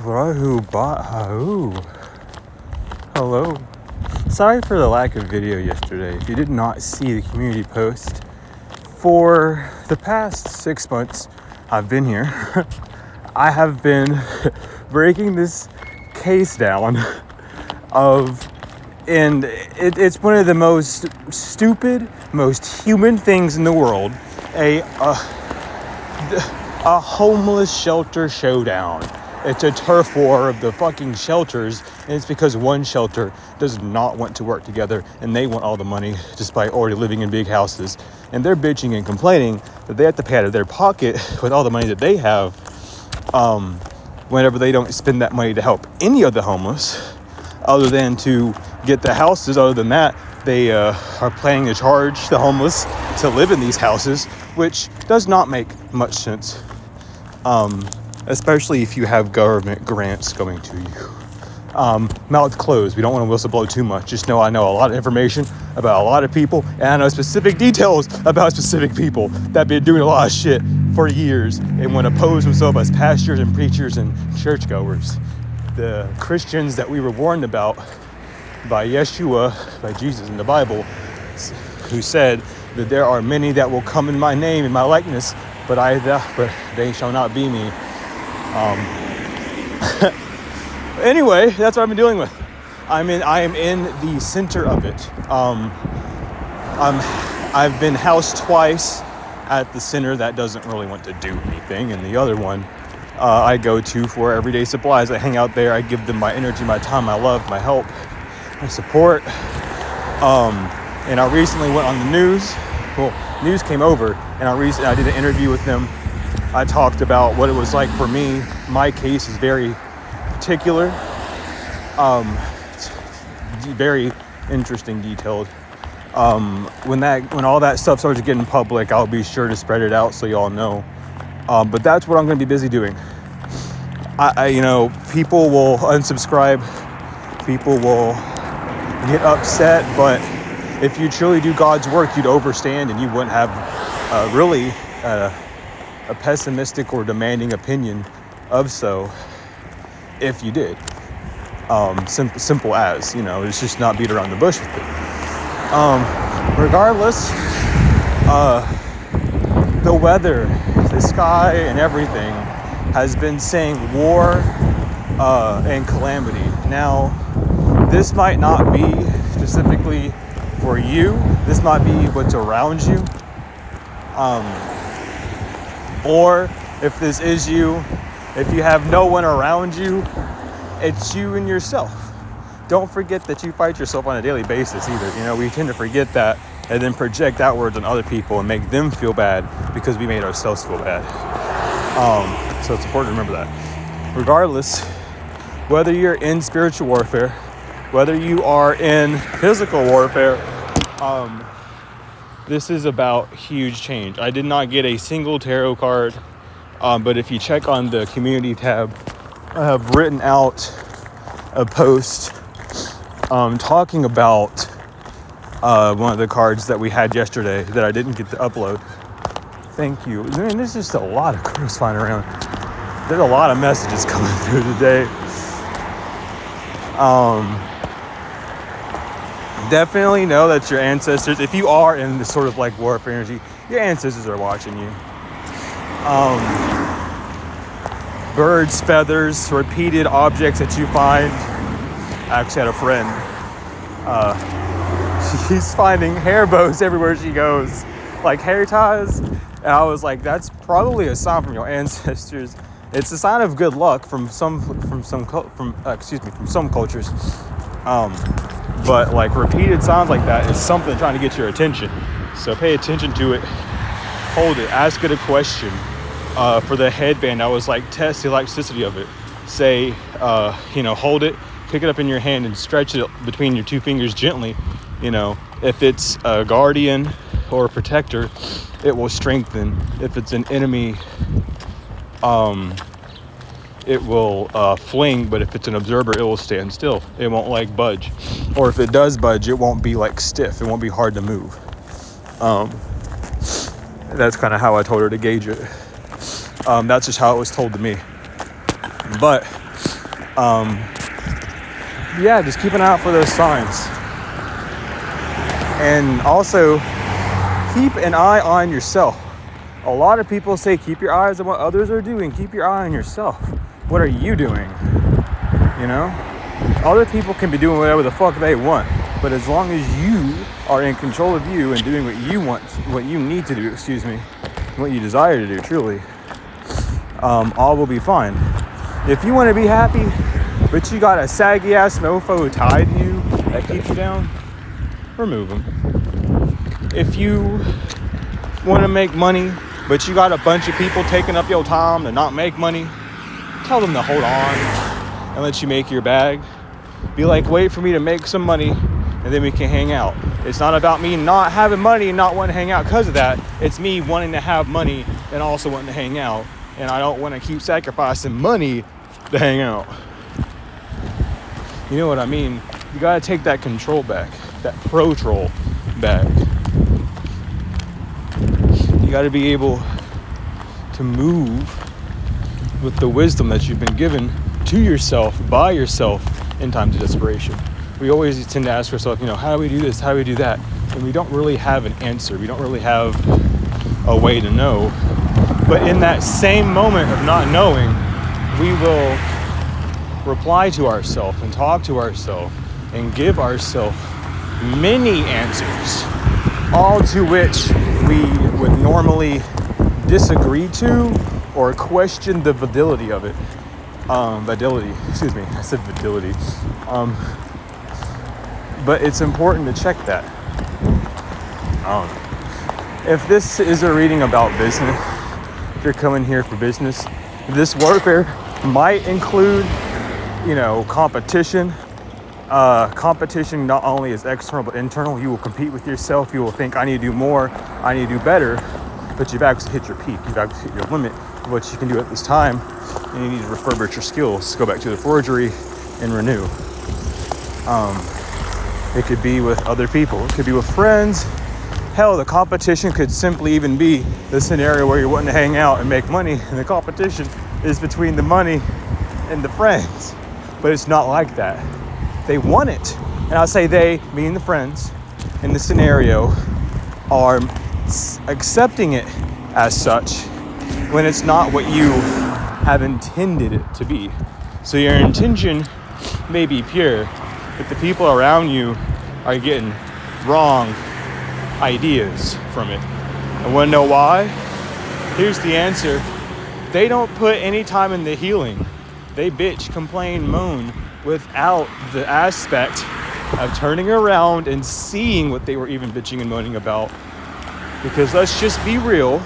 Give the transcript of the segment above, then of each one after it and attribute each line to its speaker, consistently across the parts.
Speaker 1: Hello. Sorry for the lack of video yesterday. If you did not see the community post, for the past 6 months I've been here, I have been breaking this case down and it's one of the most stupid, most human things in the world. A homeless shelter showdown. It's a turf war of the fucking shelters, and it's because one shelter does not want to work together, and they want all the money despite already living in big houses. And they're bitching and complaining that they have to pay out of their pocket with all the money that they have, whenever they don't spend that money to help any of the homeless, other than to get the houses. Other than that, they are planning to charge the homeless to live in these houses, which does not make much sense. Especially if you have government grants going to you. Mouth closed. We don't want to whistle blow too much. Just know I know a lot of information about a lot of people, and I know specific details about specific people that have been doing a lot of shit for years and want to pose themselves as pastors and preachers and churchgoers. The Christians that we were warned about by Yeshua, by Jesus in the Bible, who said that there are many that will come in my name, in my likeness, but they shall not be me. Anyway, that's what I've been dealing with. I am in the center of it. I've been housed twice at the center that doesn't really want to do anything, and the other one I go to for everyday supplies. I hang out there. I give them my energy, my time, my love, my help, my support. And I recently went on the news. Well, news came over, and I did an interview with them. I talked about what it was like for me. My case is very particular, very interesting, detailed. When all that stuff starts getting public, I'll be sure to spread it out so y'all know. But that's what I'm going to be busy doing. People will unsubscribe, people will get upset, but if you truly do God's work, you'd overstand, and you wouldn't have really a pessimistic or demanding opinion of so if you did. Simple as, it's just not beat around the bush with it. Regardless, the weather, the sky, and everything has been saying war and calamity. Now, this might not be specifically for you. This might be what's around you. Or if this is you, if you have no one around you, it's you and yourself. Don't forget that you fight yourself on a daily basis either. We tend to forget that and then project outwards on other people and make them feel bad because we made ourselves feel bad. So it's important to remember that. Regardless, whether you're in spiritual warfare, whether you are in physical warfare, this is about huge change. I did not get a single tarot card, but if you check on the community tab, I have written out a post talking about one of the cards that we had yesterday that I didn't get to upload. Thank you. Man, there's just a lot of crows flying around. There's a lot of messages coming through today. Definitely know that your ancestors, if you are in this sort of like warfare energy, your ancestors are watching you. Birds, feathers, repeated objects that you find. I actually had a friend. She's finding hair bows everywhere she goes, like hair ties. And I was like, that's probably a sign from your ancestors. It's a sign of good luck from some cultures. But like repeated sounds like that is something trying to get your attention. So pay attention to it. Hold it. Ask it a question. For the headband, I was like, test the elasticity of it. Say, hold it, pick it up in your hand and stretch it between your two fingers gently. If it's a guardian or a protector, it will strengthen. If it's an enemy, it will fling, but if it's an observer, it will stand still. It won't like budge. Or if it does budge, it won't be like stiff. It won't be hard to move. That's kind of how I told her to gauge it. That's just how it was told to me. But Yeah, just keep an eye out for those signs. And also, keep an eye on yourself. A lot of people say keep your eyes on what others are doing. Keep your eye on yourself. What are you doing? You know? Other people can be doing whatever the fuck they want. But as long as you are in control of you and doing what you want, what you need to do, what you desire to do, truly, all will be fine. If you want to be happy, but you got a saggy ass mofo tied to you that keeps you down, remove them. If you want to make money, but you got a bunch of people taking up your time to not make money, tell them to hold on and let you make your bag. Be like, wait for me to make some money and then we can hang out. It's not about me not having money and not wanting to hang out because of that. It's me wanting to have money and also wanting to hang out. And I don't want to keep sacrificing money to hang out. You know what I mean? You got to take that control back, that pro-troll back. You got to be able to move with the wisdom that you've been given to yourself, by yourself, in times of desperation. We always tend to ask ourselves, how do we do this? How do we do that? And we don't really have an answer. We don't really have a way to know. But in that same moment of not knowing, we will reply to ourselves and talk to ourselves and give ourselves many answers, all to which we would normally disagree to or question the validity of it. I said validity. But it's important to check that. If this is a reading about business, if you're coming here for business, this warfare might include, competition. Competition not only is external but internal. You will compete with yourself. You will think, I need to do more, I need to do better. But you've actually hit your peak. You've actually hit your limit of what you can do at this time. And you need to refurbish your skills. Go back to the forgery and renew. It could be with other people. It could be with friends. Hell, the competition could simply even be the scenario where you're wanting to hang out and make money. And the competition is between the money and the friends. But it's not like that. They want it. And I'll say they, meaning the friends, in the scenario, are accepting it as such when it's not what you have intended it to be. So your intention may be pure, but the people around you are getting wrong ideas from it. I want to know why? Here's the answer. They don't put any time in the healing. They bitch, complain, moan without the aspect of turning around and seeing what they were even bitching and moaning about. Because let's just be real,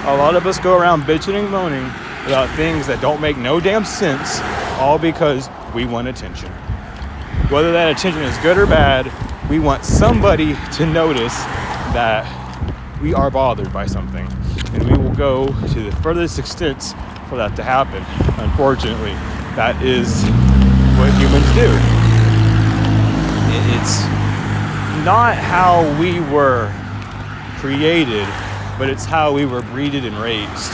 Speaker 1: a lot of us go around bitching and moaning about things that don't make no damn sense, all because we want attention. Whether that attention is good or bad, we want somebody to notice that we are bothered by something. And we will go to the furthest extents for that to happen. Unfortunately, that is what humans do. It's not how we were created, but it's how we were breeded and raised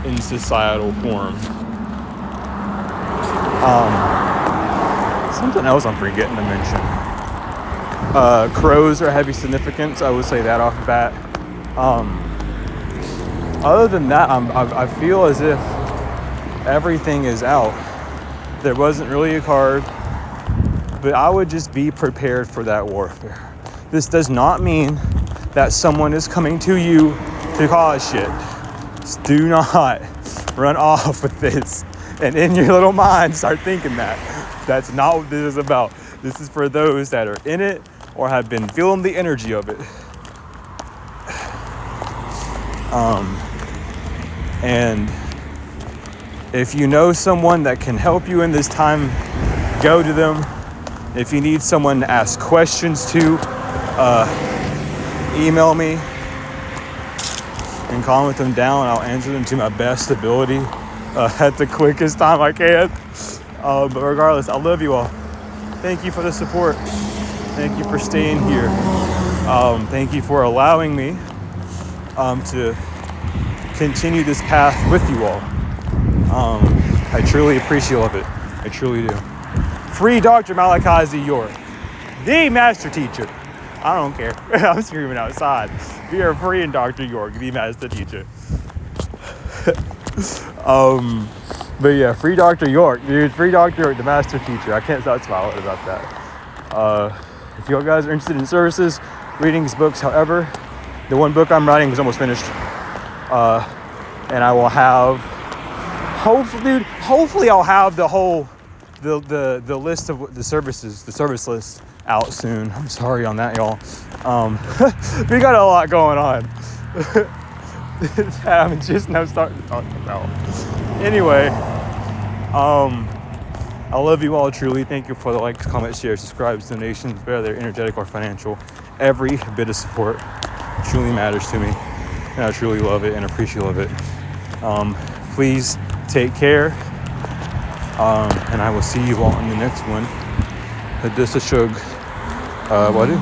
Speaker 1: in societal form. Something else I'm forgetting to mention. Crows are heavy significance. I would say that off the bat. Other than that, I feel as if everything is out. There wasn't really a card, but I would just be prepared for that warfare. This does not mean that someone is coming to you to cause shit. Just do not run off with this and in your little mind start thinking that. That's not what this is about. This is for those that are in it or have been feeling the energy of it. And if you know someone that can help you in this time, go to them. If you need someone to ask questions to, email me and comment them down. I'll answer them to my best ability at the quickest time I can. But regardless, I love you all. Thank you for the support. Thank you for staying here. Thank you for allowing me to continue this path with you all. I truly appreciate it. I truly do. Free Dr. Malachi Z. York, the master teacher. I don't care. I'm screaming outside. We are free in Dr. York, the master teacher. But yeah, free Dr. York, dude. Free Dr. York, the master teacher. I can't stop smiling about that. If you guys are interested in services, readings, books, however, the one book I'm writing is almost finished. And I will have, hopefully I'll have the whole, the list of the services, the service list out soon. I'm sorry on that, y'all. We got a lot going on. that I'm just now starting to talk about. Anyway, I love you all truly. Thank you for the likes, comments, shares, subscribes, donations, whether they're energetic or financial. Every bit of support truly matters to me, and I truly love it and appreciate it. Please take care, and I will see you all in the next one. This is Shug. What do?